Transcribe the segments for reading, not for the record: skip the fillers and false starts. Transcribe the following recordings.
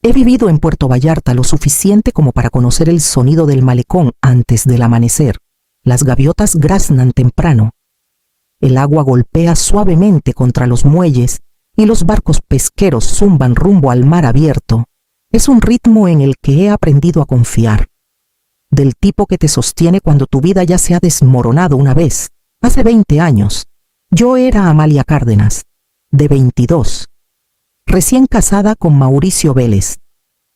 He vivido en Puerto Vallarta lo suficiente como para conocer el sonido del malecón antes del amanecer. Las gaviotas graznan temprano. El agua golpea suavemente contra los muelles y los barcos pesqueros zumban rumbo al mar abierto. Es un ritmo en el que he aprendido a confiar. Del tipo que te sostiene cuando tu vida ya se ha desmoronado una vez. Hace 20 años. Yo era Amalia Cárdenas, de 22. Recién casada con Mauricio Vélez,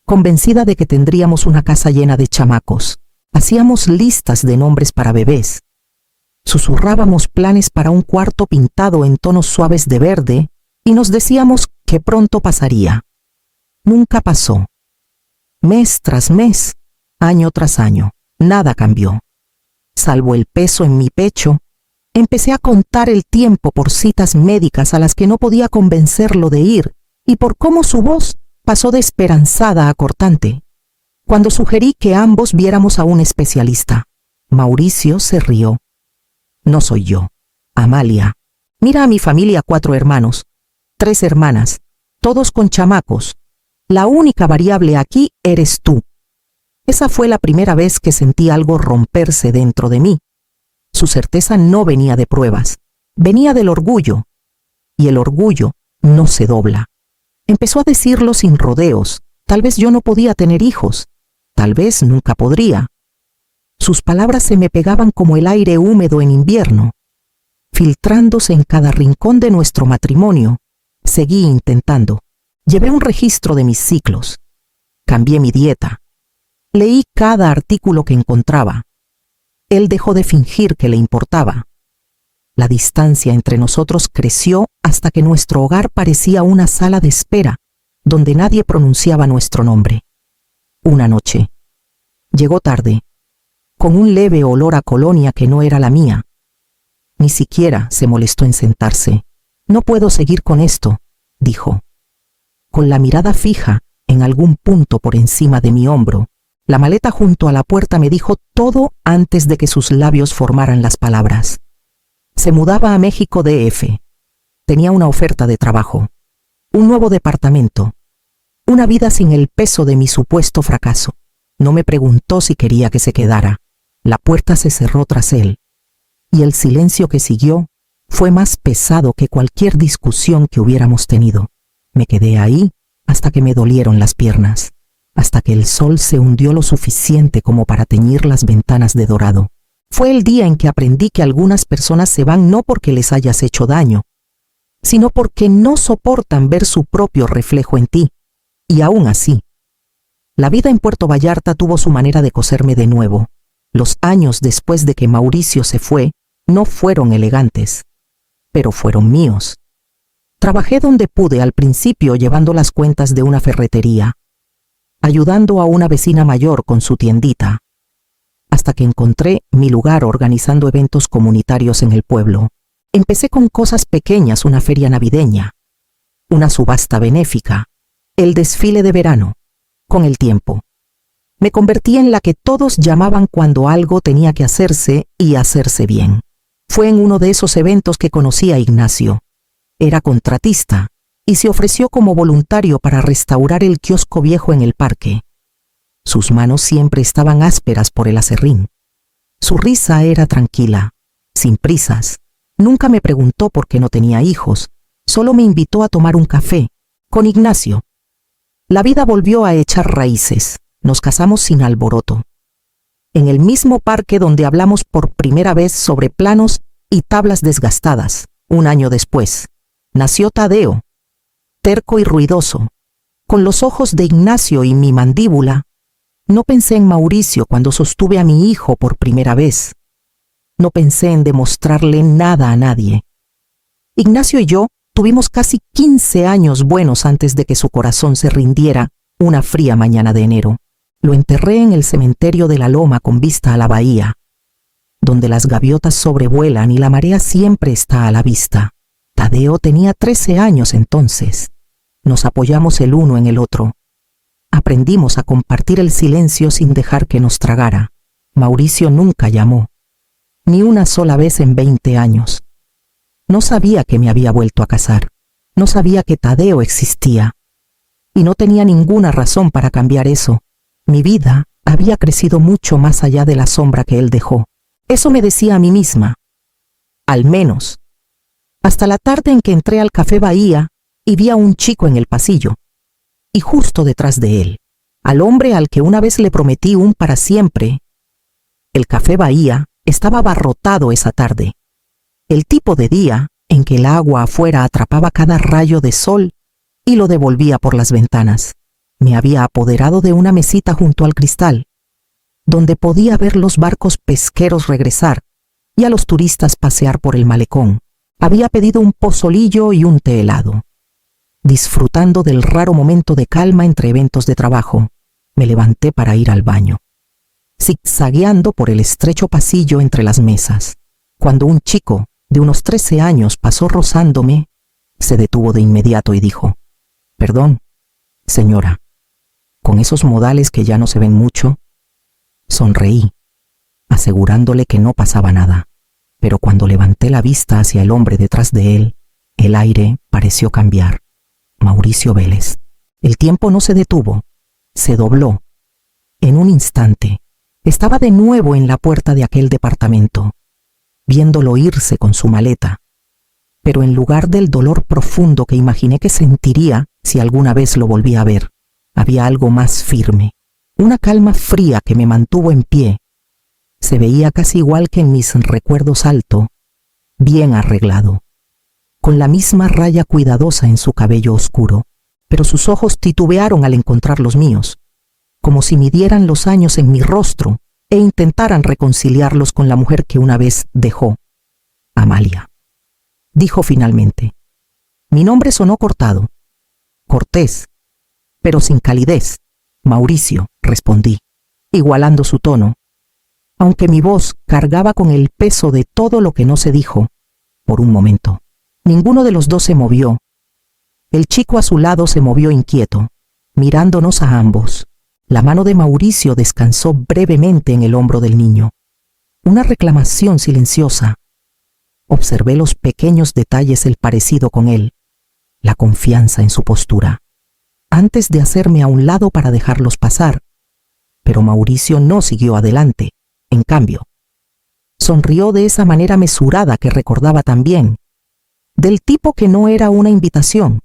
convencida de que tendríamos una casa llena de chamacos. Hacíamos listas de nombres para bebés. Susurrábamos planes para un cuarto pintado en tonos suaves de verde y nos decíamos que pronto pasaría. Nunca pasó. Mes tras mes, año tras año, nada cambió. Salvo el peso en mi pecho, empecé a contar el tiempo por citas médicas a las que no podía convencerlo de ir y por cómo su voz pasó de esperanzada a cortante. Cuando sugerí que ambos viéramos a un especialista, Mauricio se rió. No soy yo, Amalia. Mira a mi familia, 4 hermanos, 3 hermanas, todos con chamacos. La única variable aquí eres tú. Esa fue la primera vez que sentí algo romperse dentro de mí. Su certeza no venía de pruebas, venía del orgullo. Y el orgullo no se dobla. Empezó a decirlo sin rodeos. Tal vez yo no podía tener hijos. Tal vez nunca podría. Sus palabras se me pegaban como el aire húmedo en invierno. Filtrándose en cada rincón de nuestro matrimonio, seguí intentando. Llevé un registro de mis ciclos. Cambié mi dieta. Leí cada artículo que encontraba. Él dejó de fingir que le importaba. La distancia entre nosotros creció hasta que nuestro hogar parecía una sala de espera, donde nadie pronunciaba nuestro nombre. Una noche. Llegó tarde, con un leve olor a colonia que no era la mía. Ni siquiera se molestó en sentarse. No puedo seguir con esto, dijo. Con la mirada fija en algún punto por encima de mi hombro, la maleta junto a la puerta me dijo todo antes de que sus labios formaran las palabras. Se mudaba a México DF. Tenía una oferta de trabajo, un nuevo departamento, una vida sin el peso de mi supuesto fracaso. No me preguntó si quería que se quedara. La puerta se cerró tras él, y el silencio que siguió fue más pesado que cualquier discusión que hubiéramos tenido. Me quedé ahí hasta que me dolieron las piernas, hasta que el sol se hundió lo suficiente como para teñir las ventanas de dorado. Fue el día en que aprendí que algunas personas se van no porque les hayas hecho daño, sino porque no soportan ver su propio reflejo en ti. Y aún así, la vida en Puerto Vallarta tuvo su manera de coserme de nuevo. Los años después de que Mauricio se fue no fueron elegantes, pero fueron míos. Trabajé donde pude al principio llevando las cuentas de una ferretería, ayudando a una vecina mayor con su tiendita, hasta que encontré mi lugar organizando eventos comunitarios en el pueblo. Empecé con cosas pequeñas, una feria navideña, una subasta benéfica, el desfile de verano. Con el tiempo, me convertí en la que todos llamaban cuando algo tenía que hacerse y hacerse bien. Fue en uno de esos eventos que conocí a Ignacio. Era contratista y se ofreció como voluntario para restaurar el kiosco viejo en el parque. Sus manos siempre estaban ásperas por el aserrín. Su risa era tranquila, sin prisas. Nunca me preguntó por qué no tenía hijos, solo me invitó a tomar un café con Ignacio. La vida volvió a echar raíces. Nos casamos sin alboroto. En el mismo parque donde hablamos por primera vez sobre planos y tablas desgastadas, un año después, nació Tadeo, terco y ruidoso. Con los ojos de Ignacio y mi mandíbula, no pensé en Mauricio cuando sostuve a mi hijo por primera vez. No pensé en demostrarle nada a nadie. Ignacio y yo tuvimos casi 15 años buenos antes de que su corazón se rindiera una fría mañana de enero. Lo enterré en el cementerio de la Loma con vista a la bahía, donde las gaviotas sobrevuelan y la marea siempre está a la vista. Tadeo tenía 13 años entonces. Nos apoyamos el uno en el otro. Aprendimos a compartir el silencio sin dejar que nos tragara. Mauricio nunca llamó, ni una sola vez en 20 años. No sabía que me había vuelto a casar. No sabía que Tadeo existía. y no tenía ninguna razón para cambiar eso. Mi vida había crecido mucho más allá de la sombra que él dejó. Eso me decía a mí misma. Al menos. Hasta la tarde en que entré al Café Bahía y vi a un chico en el pasillo. Y justo detrás de él, al hombre al que una vez le prometí un para siempre. El Café Bahía estaba abarrotado esa tarde. El tipo de día en que el agua afuera atrapaba cada rayo de sol y lo devolvía por las ventanas. Me había apoderado de una mesita junto al cristal, donde podía ver los barcos pesqueros regresar y a los turistas pasear por el malecón. Había pedido un pozolillo y un té helado. Disfrutando del raro momento de calma entre eventos de trabajo, me levanté para ir al baño, zigzagueando por el estrecho pasillo entre las mesas. Cuando un chico de unos 13 años pasó rozándome, se detuvo de inmediato y dijo: «Perdón, señora», con esos modales que ya no se ven mucho. Sonreí, asegurándole que no pasaba nada, pero cuando levanté la vista hacia el hombre detrás de él, el aire pareció cambiar. Mauricio Vélez. El tiempo no se detuvo, se dobló. En un instante, estaba de nuevo en la puerta de aquel departamento, viéndolo irse con su maleta. Pero en lugar del dolor profundo que imaginé que sentiría si alguna vez lo volvía a ver, había algo más firme, una calma fría que me mantuvo en pie. Se veía casi igual que en mis recuerdos, alto, bien arreglado, con la misma raya cuidadosa en su cabello oscuro, pero sus ojos titubearon al encontrar los míos, como si midieran los años en mi rostro e intentaran reconciliarlos con la mujer que una vez dejó. «Amalia», dijo finalmente. Mi nombre sonó cortado, cortés, pero sin calidez. «Mauricio», respondí, igualando su tono, aunque mi voz cargaba con el peso de todo lo que no se dijo. Por un momento, ninguno de los dos se movió. El chico a su lado se movió inquieto, mirándonos a ambos. La mano de Mauricio descansó brevemente en el hombro del niño. Una reclamación silenciosa. Observé los pequeños detalles del parecido con él, la confianza en su postura, antes de hacerme a un lado para dejarlos pasar. Pero Mauricio no siguió adelante. En cambio, sonrió de esa manera mesurada que recordaba tan bien, del tipo que no era una invitación,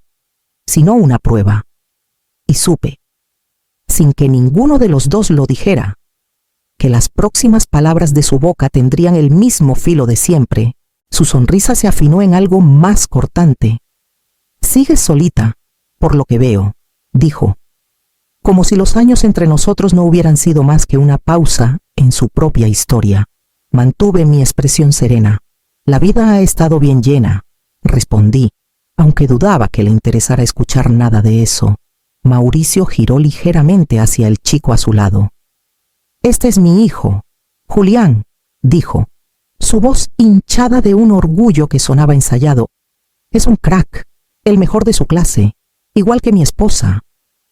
sino una prueba. Y supe, sin que ninguno de los dos lo dijera, que las próximas palabras de su boca tendrían el mismo filo de siempre. Su sonrisa se afinó en algo más cortante. «Sigues solita, por lo que veo», dijo, como si los años entre nosotros no hubieran sido más que una pausa en su propia historia. Mantuve mi expresión serena. «La vida ha estado bien llena», respondí, aunque dudaba que le interesara escuchar nada de eso. Mauricio giró ligeramente hacia el chico a su lado. «Este es mi hijo, Julián», dijo, su voz hinchada de un orgullo que sonaba ensayado. «Es un crack, el mejor de su clase, igual que mi esposa».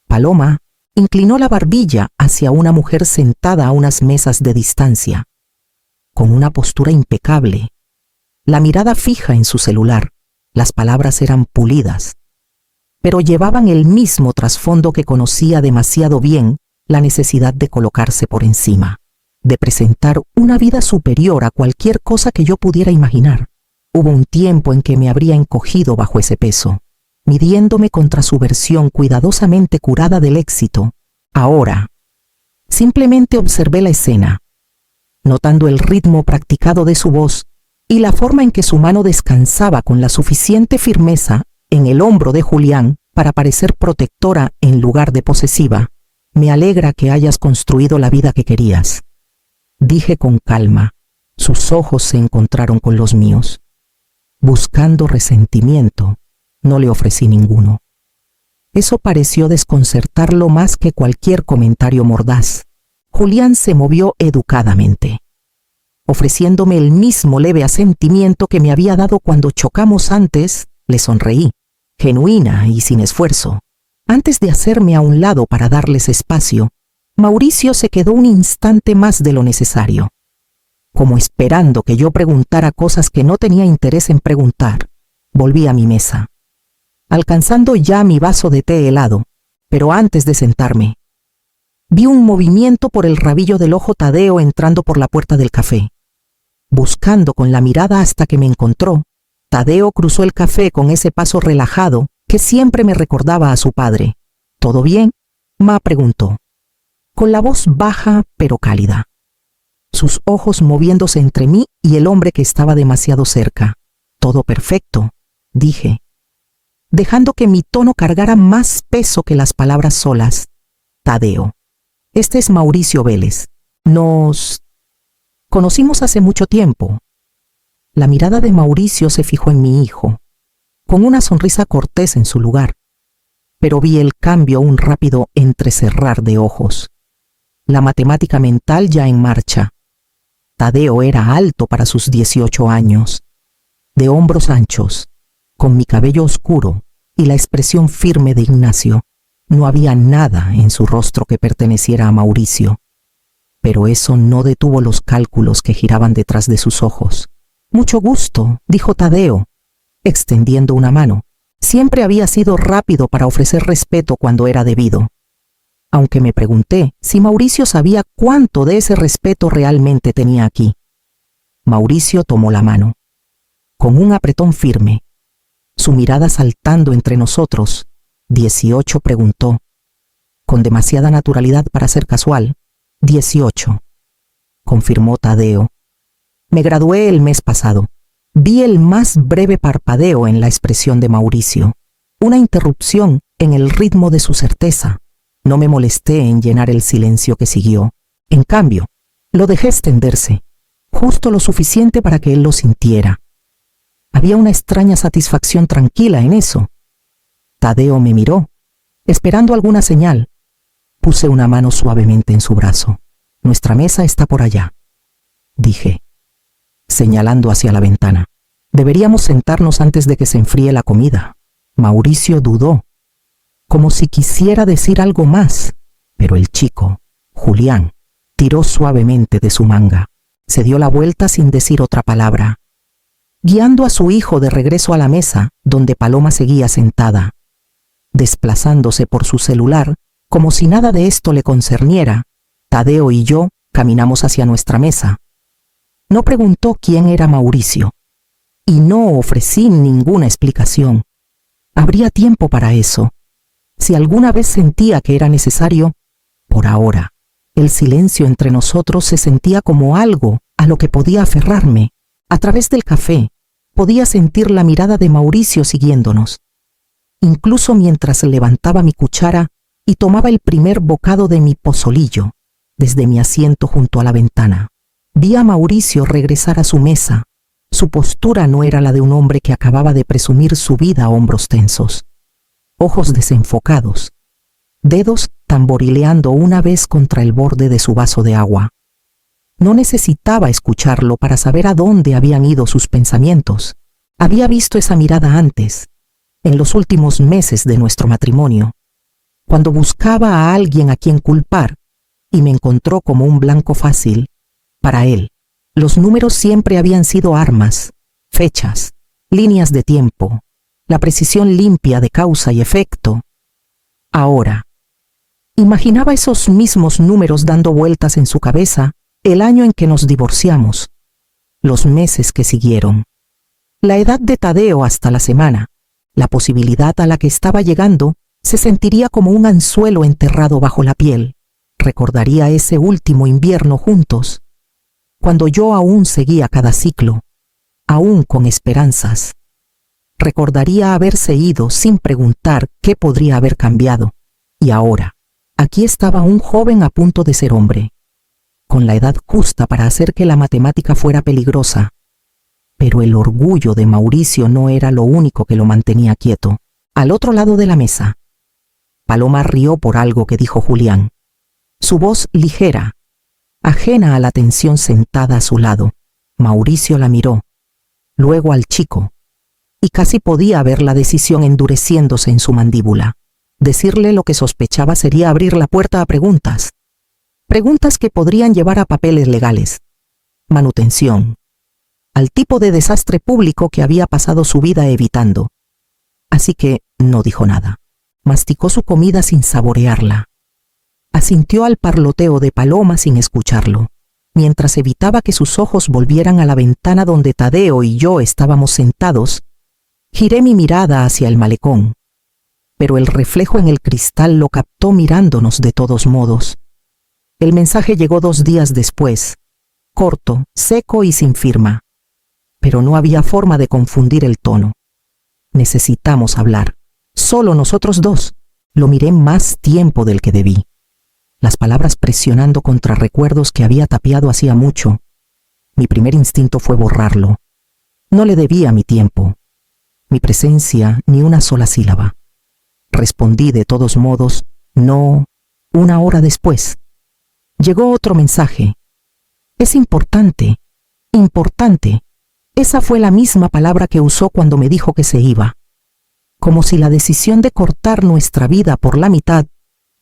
Paloma inclinó la barbilla hacia una mujer sentada a unas mesas de distancia, con una postura impecable, la mirada fija en su celular. Las palabras eran pulidas, pero llevaban el mismo trasfondo que conocía demasiado bien: la necesidad de colocarse por encima, de presentar una vida superior a cualquier cosa que yo pudiera imaginar. Hubo un tiempo en que me habría encogido bajo ese peso, midiéndome contra su versión cuidadosamente curada del éxito. Ahora, simplemente observé la escena, notando el ritmo practicado de su voz y la forma en que su mano descansaba con la suficiente firmeza en el hombro de Julián para parecer protectora en lugar de posesiva. «Me alegra que hayas construido la vida que querías», dije con calma. Sus ojos se encontraron con los míos. Buscando resentimiento, no le ofrecí ninguno. Eso pareció desconcertarlo más que cualquier comentario mordaz. Julián se movió educadamente, ofreciéndome el mismo leve asentimiento que me había dado cuando chocamos antes. Le sonreí, genuina y sin esfuerzo. Antes de hacerme a un lado para darles espacio, Mauricio se quedó un instante más de lo necesario, como esperando que yo preguntara cosas que no tenía interés en preguntar. Volví a mi mesa, alcanzando ya mi vaso de té helado, Pero antes de sentarme, vi un movimiento por el rabillo del ojo Tadeo entrando por la puerta del café. Buscando con la mirada hasta que me encontró, Tadeo cruzó el café con ese paso relajado que siempre me recordaba a su padre. ¿Todo bien?, Ma preguntó, con la voz baja pero cálida. Sus ojos moviéndose entre mí y el hombre que estaba demasiado cerca. Todo perfecto, dije, dejando que mi tono cargara más peso que las palabras solas. Tadeo, este es Mauricio Vélez. Nos conocimos hace mucho tiempo. La mirada de Mauricio se fijó en mi hijo, con una sonrisa cortés en su lugar, pero vi el cambio, un rápido entrecerrar de ojos. La matemática mental ya en marcha. Tadeo era alto para sus 18 años, de hombros anchos, con mi cabello oscuro y la expresión firme de Ignacio. No había nada en su rostro que perteneciera a Mauricio, pero eso no detuvo los cálculos que giraban detrás de sus ojos. Mucho gusto, dijo Tadeo, extendiendo una mano. Siempre había sido rápido para ofrecer respeto cuando era debido, aunque me pregunté si Mauricio sabía cuánto de ese respeto realmente tenía aquí. Mauricio tomó la mano, con un apretón firme, su mirada saltando entre nosotros. 18, preguntó, con demasiada naturalidad para ser casual. 18, confirmó Tadeo. Me gradué el mes pasado. Vi el más breve parpadeo en la expresión de Mauricio, una interrupción en el ritmo de su certeza. No me molesté en llenar el silencio que siguió. En cambio, lo dejé extenderse, justo lo suficiente para que él lo sintiera. Había una extraña satisfacción tranquila en eso. Tadeo me miró, esperando alguna señal. Puse una mano suavemente en su brazo. Nuestra mesa está por allá, dije, señalando hacia la ventana. Deberíamos sentarnos antes de que se enfríe la comida. Mauricio dudó, como si quisiera decir algo más, pero el chico, Julián, tiró suavemente de su manga. Se dio la vuelta sin decir otra palabra, guiando a su hijo de regreso a la mesa donde Paloma seguía sentada, desplazándose por su celular como si nada de esto le concerniera. Tadeo y yo caminamos hacia nuestra mesa. No preguntó quién era Mauricio, y no ofrecí ninguna explicación. Habría tiempo para eso. Si alguna vez sentía que era necesario, por ahora, el silencio entre nosotros se sentía como algo a lo que podía aferrarme. A través del café, podía sentir la mirada de Mauricio siguiéndonos. Incluso mientras levantaba mi cuchara y tomaba el primer bocado de mi pozolillo, desde mi asiento junto a la ventana, vi a Mauricio regresar a su mesa. Su postura no era la de un hombre que acababa de presumir su vida a hombros tensos. Ojos desenfocados, dedos tamborileando una vez contra el borde de su vaso de agua. No necesitaba escucharlo para saber a dónde habían ido sus pensamientos. Había visto esa mirada antes, en los últimos meses de nuestro matrimonio, cuando buscaba a alguien a quien culpar, y me encontró como un blanco fácil. Para él, los números siempre habían sido armas, fechas, líneas de tiempo, la precisión limpia de causa y efecto. Ahora, imaginaba esos mismos números dando vueltas en su cabeza el año en que nos divorciamos, los meses que siguieron, la edad de Tadeo hasta la semana, la posibilidad a la que estaba llegando. Se sentiría como un anzuelo enterrado bajo la piel. Recordaría ese último invierno juntos, cuando yo aún seguía cada ciclo, aún con esperanzas. Recordaría haberse ido sin preguntar qué podría haber cambiado. Y ahora, aquí estaba un joven a punto de ser hombre, con la edad justa para hacer que la matemática fuera peligrosa. Pero el orgullo de Mauricio no era lo único que lo mantenía quieto. Al otro lado de la mesa, Paloma rió por algo que dijo Julián. Su voz ligera, ajena a la tensión sentada a su lado. Mauricio la miró, luego al chico, y casi podía ver la decisión endureciéndose en su mandíbula. Decirle lo que sospechaba sería abrir la puerta a preguntas. Preguntas que podrían llevar a papeles legales, manutención, al tipo de desastre público que había pasado su vida evitando. Así que no dijo nada. Masticó su comida sin saborearla. Asintió al parloteo de Paloma sin escucharlo, mientras evitaba que sus ojos volvieran a la ventana donde Tadeo y yo estábamos sentados. Giré mi mirada hacia el malecón, pero el reflejo en el cristal lo captó mirándonos de todos modos. El mensaje llegó 2 días después, corto, seco y sin firma, pero no había forma de confundir el tono. Necesitamos hablar, solo nosotros dos. Lo miré más tiempo del que debí, las palabras presionando contra recuerdos que había tapiado hacía mucho. Mi primer instinto fue borrarlo. No le debía mi tiempo, mi presencia, ni una sola sílaba. Respondí de todos modos, no. 1 hora después, llegó otro mensaje. Es importante, importante. Esa fue la misma palabra que usó cuando me dijo que se iba. Como si la decisión de cortar nuestra vida por la mitad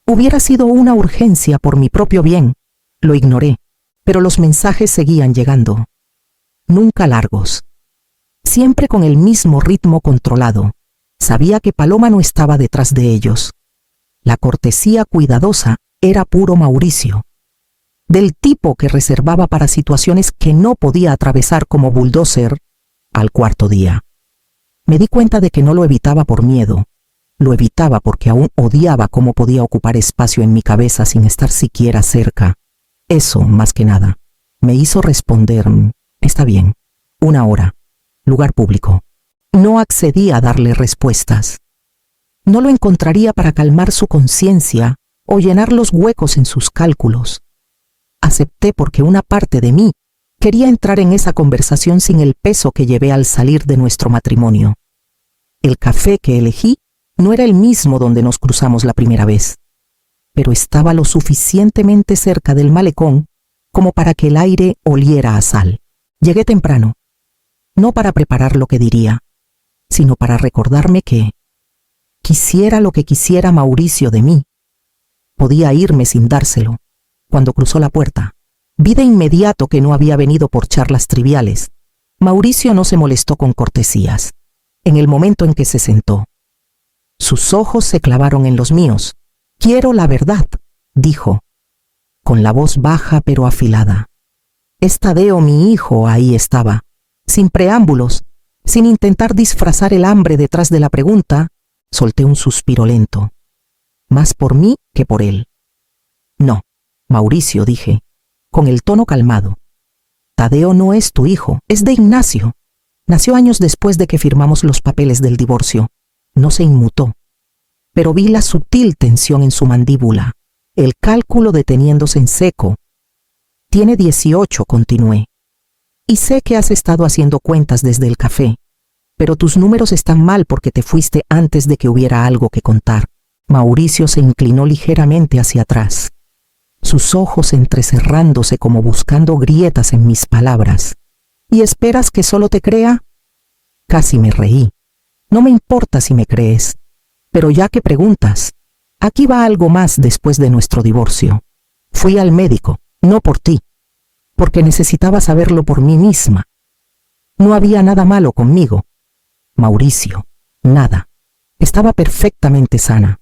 hubiera sido una urgencia por mi propio bien. Lo ignoré, pero los mensajes seguían llegando. Nunca largos. Siempre con el mismo ritmo controlado. Sabía que Paloma no estaba detrás de ellos. La cortesía cuidadosa era puro Mauricio. Del tipo que reservaba para situaciones que no podía atravesar como bulldozer. Al 4.º día. Me di cuenta de que no lo evitaba por miedo. Lo evitaba porque aún odiaba cómo podía ocupar espacio en mi cabeza sin estar siquiera cerca. Eso, más que nada, me hizo responder, está bien, 1 hora, lugar público. No accedí a darle respuestas. No lo encontraría para calmar su conciencia o llenar los huecos en sus cálculos. Acepté porque una parte de mí quería entrar en esa conversación sin el peso que llevé al salir de nuestro matrimonio. El café que elegí no era el mismo donde nos cruzamos la primera vez, pero estaba lo suficientemente cerca del malecón como para que el aire oliera a sal. Llegué temprano, no para preparar lo que diría, sino para recordarme que, quisiera lo que quisiera Mauricio de mí, podía irme sin dárselo. Cuando cruzó la puerta, vi de inmediato que no había venido por charlas triviales. Mauricio no se molestó con cortesías. En el momento en que se sentó, sus ojos se clavaron en los míos. Quiero la verdad, dijo, con la voz baja pero afilada. Es Tadeo, mi hijo, ahí estaba, sin preámbulos, sin intentar disfrazar el hambre detrás de la pregunta. Solté un suspiro lento, más por mí que por él. No, Mauricio, dije, con el tono calmado. Tadeo no es tu hijo, es de Ignacio. Nació años después de que firmamos los papeles del divorcio. No se inmutó, pero vi la sutil tensión en su mandíbula, el cálculo deteniéndose en seco. Tiene 18, continué. Y sé que has estado haciendo cuentas desde el café, pero tus números están mal porque te fuiste antes de que hubiera algo que contar. Mauricio se inclinó ligeramente hacia atrás, sus ojos entrecerrándose como buscando grietas en mis palabras. ¿Y esperas que solo te crea? Casi me reí. No me importa si me crees, pero ya que preguntas, aquí va algo más después de nuestro divorcio. Fui al médico, no por ti, porque necesitaba saberlo por mí misma. No había nada malo conmigo, Mauricio, nada. Estaba perfectamente sana.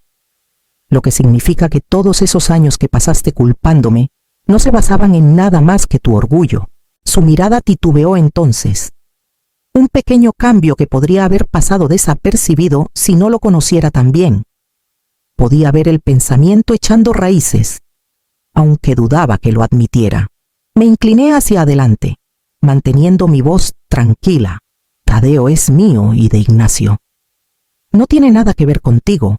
Lo que significa que todos esos años que pasaste culpándome no se basaban en nada más que tu orgullo. Su mirada titubeó entonces. Un pequeño cambio que podría haber pasado desapercibido si no lo conociera tan bien. Podía ver el pensamiento echando raíces, aunque dudaba que lo admitiera. Me incliné hacia adelante, manteniendo mi voz tranquila. Tadeo es mío y de Ignacio. No tiene nada que ver contigo,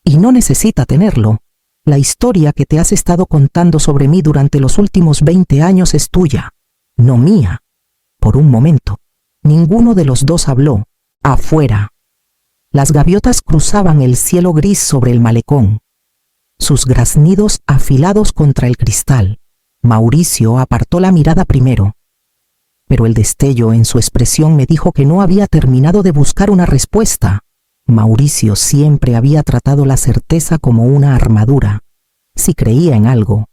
y no necesita tenerlo. La historia que te has estado contando sobre mí durante los últimos 20 años es tuya, no mía. Por un momento, ninguno de los dos habló. Afuera, las gaviotas cruzaban el cielo gris sobre el malecón, sus graznidos afilados contra el cristal. Mauricio apartó la mirada primero, pero el destello en su expresión me dijo que no había terminado de buscar una respuesta. Mauricio siempre había tratado la certeza como una armadura. Si creía en algo,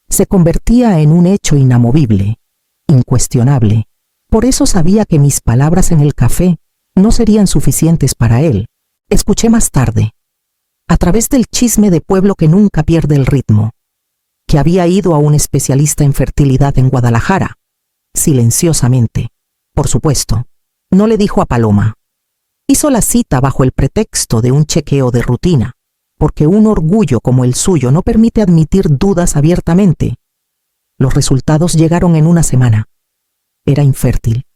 se convertía en un hecho inamovible, incuestionable. Por eso sabía que mis palabras en el café no serían suficientes para él. Escuché más tarde. a través del chisme de pueblo que nunca pierde el ritmo, que había ido a un especialista en fertilidad en Guadalajara, silenciosamente, por supuesto. No le dijo a Paloma. Hizo la cita bajo el pretexto de un chequeo de rutina, porque un orgullo como el suyo no permite admitir dudas abiertamente. Los resultados llegaron en una semana. Era infértil.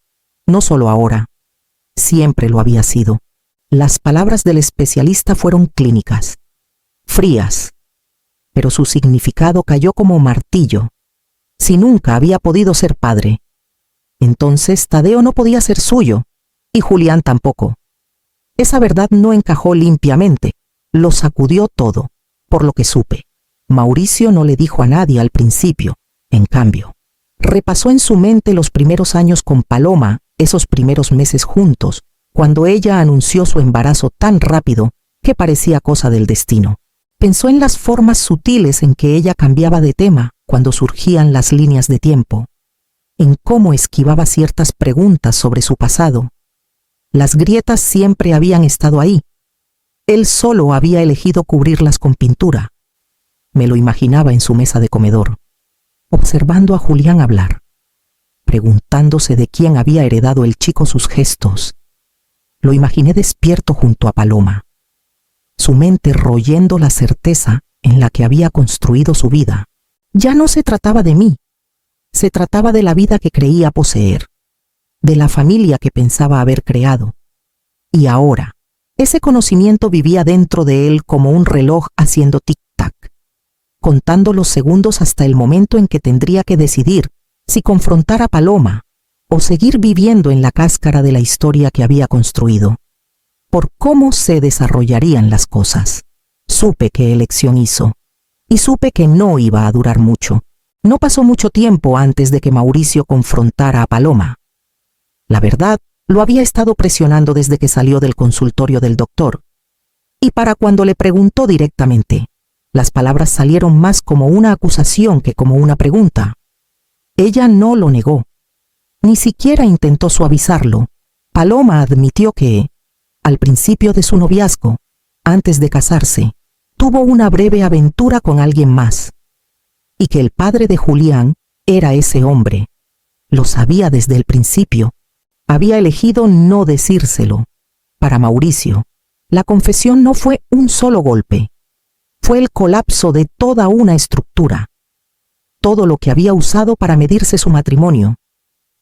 No solo ahora. Siempre lo había sido. Las palabras del especialista fueron clínicas, frías, pero su significado cayó como martillo. Si nunca había podido ser padre, entonces Tadeo no podía ser suyo, y Julián tampoco. Esa verdad no encajó limpiamente, lo sacudió todo, por lo que supe. Mauricio no le dijo a nadie al principio, en cambio. Repasó en su mente los primeros años con Paloma, esos primeros meses juntos, cuando ella anunció su embarazo tan rápido que parecía cosa del destino. Pensó en las formas sutiles en que ella cambiaba de tema cuando surgían las líneas de tiempo, en cómo esquivaba ciertas preguntas sobre su pasado. Las grietas siempre habían estado ahí. Él solo había elegido cubrirlas con pintura. Me lo imaginaba en su mesa de comedor, observando a Julián hablar, preguntándose de quién había heredado el chico sus gestos. Lo imaginé despierto junto a Paloma, su mente royendo la certeza en la que había construido su vida. Ya no se trataba de mí, se trataba de la vida que creía poseer, de la familia que pensaba haber creado. Y ahora, ese conocimiento vivía dentro de él como un reloj haciendo tic-tac, contando los segundos hasta el momento en que tendría que decidir si confrontar a Paloma o seguir viviendo en la cáscara de la historia que había construido. Por cómo se desarrollarían las cosas. Supe qué elección hizo, y supe que no iba a durar mucho. No pasó mucho tiempo antes de que Mauricio confrontara a Paloma. La verdad, lo había estado presionando desde que salió del consultorio del doctor. Y para cuando le preguntó directamente, las palabras salieron más como una acusación que como una pregunta. Ella no lo negó. Ni siquiera intentó suavizarlo. Paloma admitió que, al principio de su noviazgo, antes de casarse, tuvo una breve aventura con alguien más, y que el padre de Julián era ese hombre. Lo sabía desde el principio. Había elegido no decírselo. Para Mauricio, la confesión no fue un solo golpe. Fue el colapso de toda una estructura. Todo lo que había usado para medirse su matrimonio,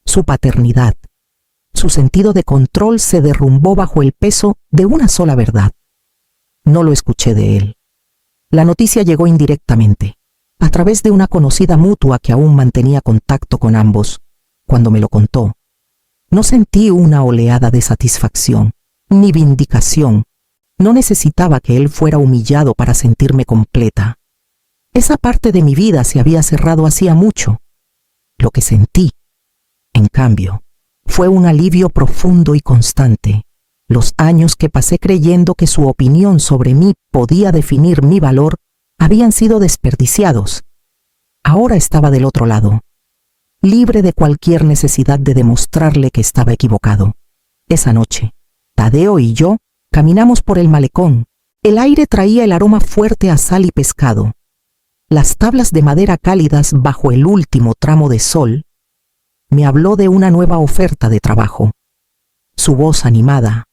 su paternidad, su sentido de control se derrumbó bajo el peso de una sola verdad. No lo escuché de él. La noticia llegó indirectamente, a través de una conocida mutua que aún mantenía contacto con ambos. Cuando me lo contó, no sentí una oleada de satisfacción, ni vindicación. No necesitaba que él fuera humillado para sentirme completa. Esa parte de mi vida se había cerrado hacía mucho. Lo que sentí, en cambio, fue un alivio profundo y constante. Los años que pasé creyendo que su opinión sobre mí podía definir mi valor habían sido desperdiciados. Ahora estaba del otro lado, libre de cualquier necesidad de demostrarle que estaba equivocado. Esa noche, Tadeo y yo caminamos por el malecón. El aire traía el aroma fuerte a sal y pescado. Las tablas de madera cálidas bajo el último tramo de sol. Me habló de una nueva oferta de trabajo. Su voz animada,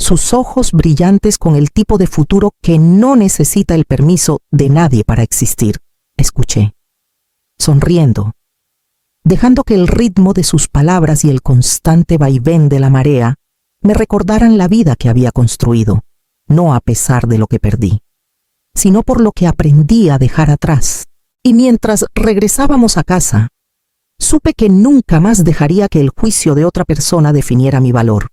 sus ojos brillantes con el tipo de futuro que no necesita el permiso de nadie para existir. Escuché, sonriendo, dejando que el ritmo de sus palabras y el constante vaivén de la marea me recordaran la vida que había construido, no a pesar de lo que perdí, sino por lo que aprendí a dejar atrás. Y mientras regresábamos a casa, supe que nunca más dejaría que el juicio de otra persona definiera mi valor.